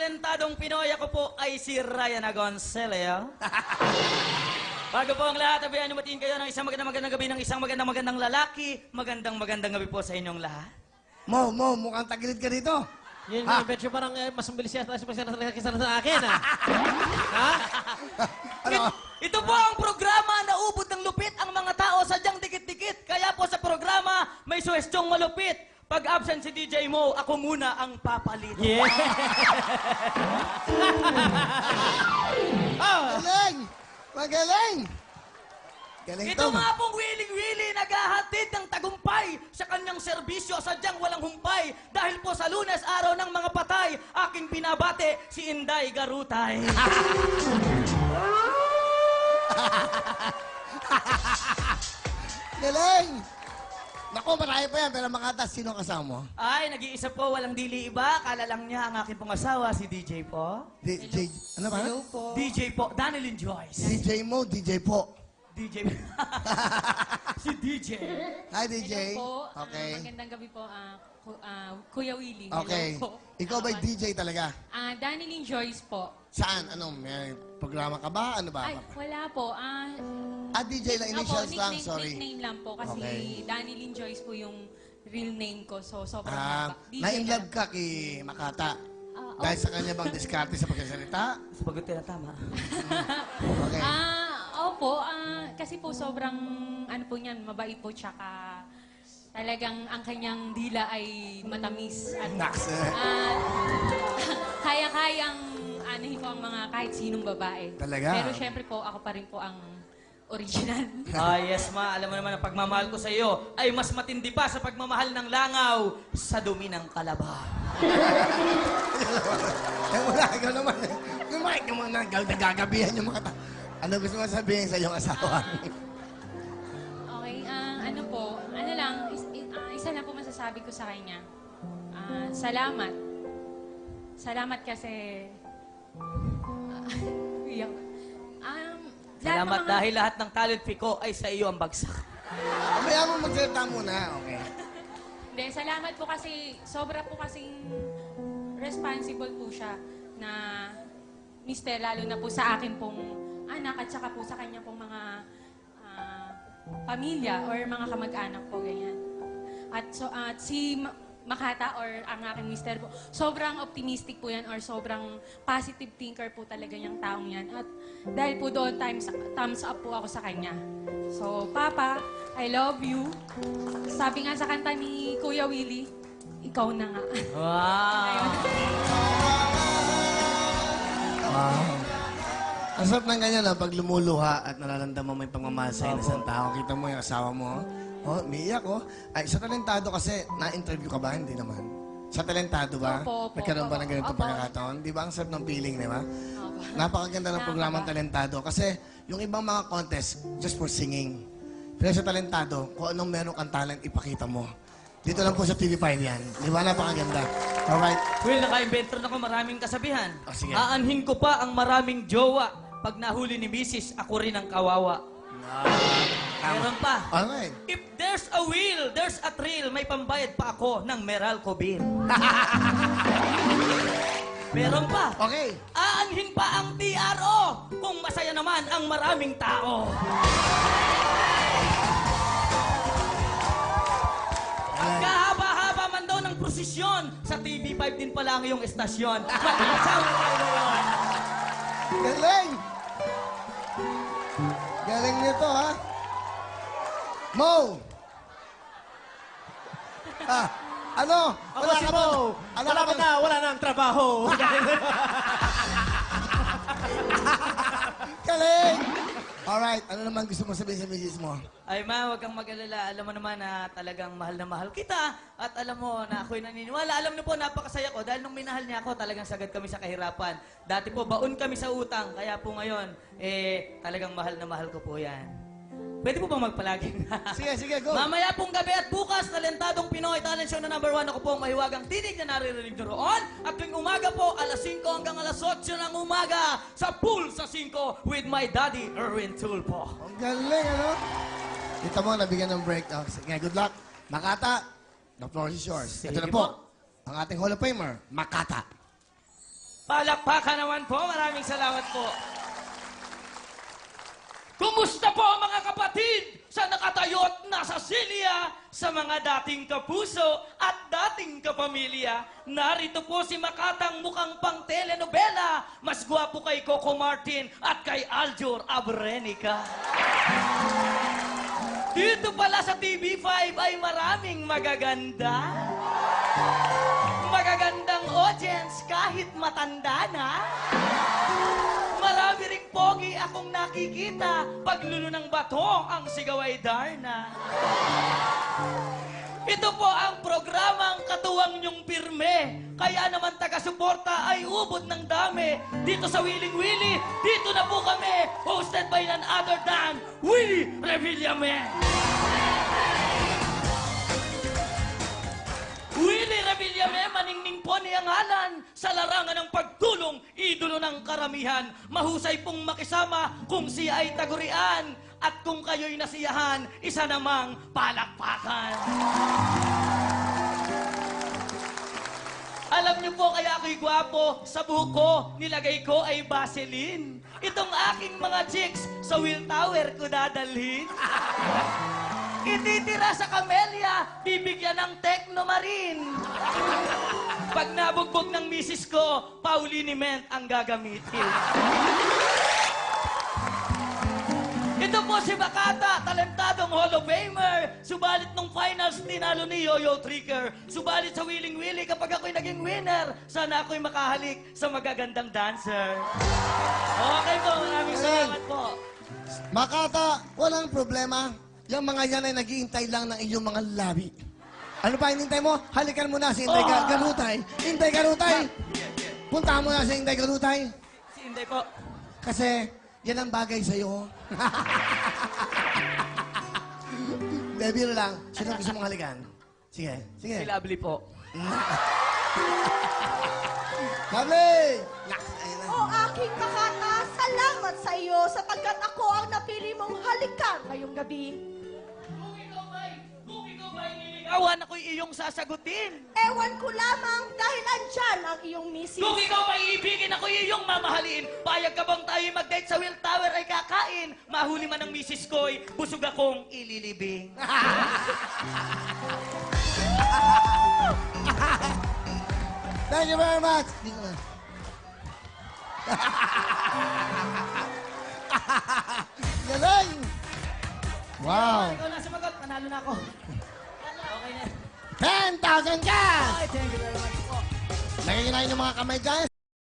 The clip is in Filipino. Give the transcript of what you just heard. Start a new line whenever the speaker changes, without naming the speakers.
talentadong Pinoy, ako po ay si Ryan Agoncillo. Bago po ang lahat, abayan numatiin kayo ng isang magandang gabi ng isang magandang lalaki. Magandang gabi po sa inyong lahat.
Mo, mukhang tagilid ka dito.
Yun yung medyo parang mas mabilis yata sa akin, ha? Ha?
Ano?
Ito po ang programa na ubod ng lupit ang mga tao sadyang dikit-dikit. Kaya po sa programa, may suwestyong malupit. Pag absent si DJ Mo, ako muna ang papalit.
Yeah!
Galing! Magaling! Galing
Ito nga pong wiling-wili naghahatid ng tagumpay sa kanyang serbisyo sadyang walang humpay. Dahil po sa Lunes, araw ng mga patay, aking pinabate si Inday Garutay.
Galing! Naku, marami pa yan, pero makata, sino kasama mo?
Ay, nag-iisa po, walang dili iba. Kala lang niya ang aking pong asawa, si DJ po.
DJ, ano ba?
Hello po.
DJ po, Danilyn Joyce.
DJ mo, DJ po.
DJ. Si DJ.
Hi, DJ.
Hello po.
Okay.
Magandang gabi po, Kuya Willie.
Okay.
Hello po.
Ikaw ba'y DJ talaga?
Danilyn Joyce po.
Saan? Ano? May programa ka ba? Ano ba?
Ay, wala po.
DJ lang, initials lang, sorry.
Nickname lang po kasi
Okay.
Danilyn Joyce po yung real name ko. So, sobrang
Ah,
haba.
na-inlove ka kay Makata. Dahil sa kanya bang diskarte sa pagkasalita?
Sapagot na tama.
Okay.
Opo. Kasi po sobrang, ano po niyan, mabait po, tsaka talagang ang kanyang dila ay matamis. At
Naks.
kaya-kayang anuhin po ang mga kahit sinong babae.
Talaga?
Pero syempre po, ako pa rin po ang original.
Yes ma, alam mo naman ang pagmamahal ko sa iyo ay mas matindi pa sa pagmamahal ng langaw sa dumi ng kalabaw.
Wala, ikaw naman. Kumain ka muna, nagagabihan yung mga Ano gusto mo sabihin sa iyong asawa?
Okay, ano po, ano lang, isa lang po masasabi ko sa kanya. Salamat. Salamat kasi... iyak.
Salamat dahil lahat ng talent fee ko ay sa iyo ang bagsak.
Kaya mo magsalita muna, okay?
Hindi, salamat po kasi, sobra po kasing responsible po siya na mister, lalo na po sa akin pong anak at saka po sa kanya pong mga pamilya or mga kamag-anak po, ganyan. At si Makata or ang aking mister po, sobrang optimistic po yan or sobrang positive thinker po talaga yung taong yan. At dahil po doon, thumbs up po ako sa kanya. So, Papa, I love you. Sabi nga sa kanta ni Kuya Willie, ikaw na nga.
Wow!
Wow. Ang sarap ng ganyan, pag lumuluha at nararamdaman mo yung pagmamahal sa isang tao, kita mo yung asawa mo, umiiyak, Ay, sa talentado kasi, na-interview ka ba? Hindi naman. Sa talentado ba?
Opo, opo,
Nagkaroon ba ng ganitong
opo.
pagkakataon? Di ba ang sarap ng feeling, di ba?
Opo.
Napakaganda ng programang talentado kasi yung ibang mga contest, just for singing. Pero sa talentado, kung anong meron kang talent, ipakita mo. Dito lang po sa TV5 yan. Di ba? Napakaganda. Alright.
Will, naka-inventor na ko maraming kasabihan.
Sige.
Aanhin ko pa ang maraming jowa. Pag nahuli ni Mrs., ako rin ang kawawa. Meron pa.
Alright.
If there's a will, there's a thrill. May pambayad pa ako ng Meralco bill. Meron pa.
Okay.
Aanhin pa ang TRO kung masaya naman ang maraming tao. Ang kahaba-haba man daw ng prosesyon, sa TV5 din pala ang iyong estasyon. Mag-isang tayo ngayon.
Galing! Galing nito, ha? Mo! Ano?
Ako si Mo! Wala na ang trabaho!
Galing! Alright, ano naman gusto mo sabihin sa misis mo?
Ay ma, huwag kang mag-alala. Alam mo naman na talagang mahal na mahal kita. At alam mo na ako'y naniniwala. Alam niyo po, napakasaya ko. Dahil nung minahal niya ako, talagang sagad kami sa kahirapan. Dati po, baon kami sa utang. Kaya po ngayon, talagang mahal na mahal ko po yan. Pwede po bang magpalagi?
Sige, go!
Mamaya pong gabi at bukas, talentadong Pinoy Talent Show na #1. Ako po ang mahiwagang tinig na naririnig nyo roon. At tuwing umaga po, alas 5 hanggang alas 8 ng umaga, sa Pool sa 5 with my daddy, Erwin Tulpo.
Ang galing, ano? Dito mo, nabigyan ng break. Sige, good luck. Makata, the floor is yours.
Sige
Ito na
po.
po, ang ating Hall of Famer, Makata.
Palakpakan naman po. Maraming salamat po. Kumusta po mga kapatid sa nakatayo at nasa silya, sa mga dating kapuso at dating kapamilya? Narito po si Makatang mukhang pang telenovela. Mas gwapo kay Coco Martin at kay Aljur Abrenica. Dito pala sa TV5 ay maraming magaganda. Magagandang audience kahit matanda na. Marami ring pogi akong nakikita. Paglulo ng bato, ang sigaw ay Darna. Ito po ang programang katuwang niyong pirme. Kaya naman taga-suporta ay ubod ng dami. Dito sa Wiling Willy, dito na po kami. Hosted by none other than Willy Revillame. Willy Revillame, maningning po niyang ngalan. Sa larangan ng pagtulong, idolo ng karamihan. Mahusay pong makisama kung siya ay tagurian. At kung kayo'y nasiyahan, isa namang palakpakan. Alam niyo po kaya ako'y gwapo, sa buko, nilagay ko ay Vaseline. Itong aking mga chicks, sa Will Tower ko dadalhin. Ititira sa Camellia, bibigyan ng Techno Marine. Pag nabugbog ng misis ko, Pauliniment ang gagamitin. Ito po si Makata, talentadong Hall of Famer. Subalit nung finals, tinalo ni Yoyo Trigger. Subalit sa Wiling Willy, kapag ako'y naging winner, sana ako'y makahalik sa magagandang dancer. Okay po, maraming salamat po.
Makata, walang problema. Yung mga yan ay naghihintay lang ng iyong mga labi. Ano pa hinintay mo? Halikan mo na si Inday Garutay. Inday Garutay! Punta mo na si Inday Garutay.
Si Inday po.
Kasi yan ang bagay sa'yo. Biro lang. Sino gusto mong halikan? Sige, sige.
Si Lovely po.
Lovely!
O aking Makata, salamat sa iyo sapagkat ako ang napili mong halikan ngayong gabi.
Kung ikaw ba'y niligawan, ako'y iyong sasagutin.
Ewan ko lamang dahil andyan ang iyong misis.
Kung ikaw ba'y ibigin, ako'y iyong mamahalin. Payag ka bang tayo mag-date sa Will Tower ay kakain? Mahuli man ang misis ko'y busog akong ililibing.
Thank you very much. Galing! Wow!
Ikaw na sumagot, panalo na ako. Okay na.
10,000 cash!
Ay, thank you very much po.
Nagiginayin ng mga kamay dyan.